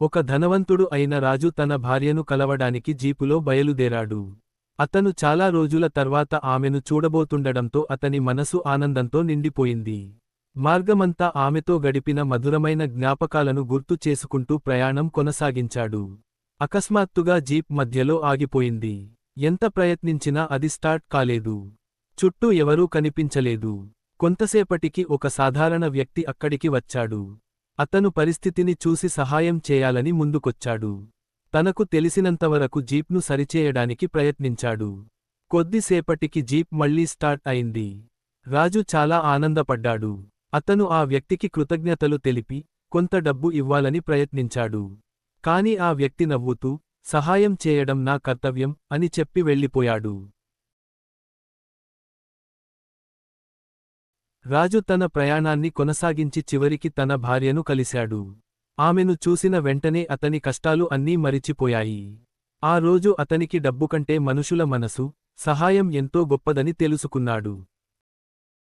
ఒక ధనవంతుడు అయిన రాజు తన భార్యను కలవడానికి జీపులో బయలుదేరాడు. అతను చాలా రోజుల తర్వాత ఆమెను చూడబోతుండడంతో అతని మనసు ఆనందంతో నిండిపోయింది. మార్గమంతా ఆమెతో గడిపిన మధురమైన జ్ఞాపకాలను గుర్తు చేసుకుంటూ ప్రయాణం కొనసాగించాడు. అకస్మాత్తుగా జీప్ మధ్యలో ఆగిపోయింది. ఎంత ప్రయత్నించినా అది స్టార్ట్ కాలేదు. చుట్టూ ఎవరూ కనిపించలేదు. కొంతసేపటికి ఒక సాధారణ వ్యక్తి అక్కడికి వచ్చాడు. అతను పరిస్థితిని చూసి సహాయం చేయాలని ముందుకొచ్చాడు. తనకు తెలిసినంతవరకు జీప్ను సరిచేయడానికి ప్రయత్నించాడు. కొద్దిసేపటికి జీప్ మళ్లీ స్టార్ట్ అయింది. రాజు చాలా ఆనందపడ్డాడు. అతను ఆ వ్యక్తికి కృతజ్ఞతలు తెలిపి కొంత డబ్బు ఇవ్వాలని ప్రయత్నించాడు. కాని ఆ వ్యక్తి నవ్వుతూ, సహాయం చేయడం నా కర్తవ్యం అని చెప్పి వెళ్ళిపోయాడు. రాజు తన ప్రయాణాన్ని కొనసాగించి చివరికి తన భార్యను కలిశాడు. ఆమెను చూసిన వెంటనే అతని కష్టాలు అన్నీ మరిచిపోయాయి. ఆ రోజు అతనికి డబ్బుకంటే మనుషుల మనసు, సహాయం ఎంతో గొప్పదని తెలుసుకున్నాడు.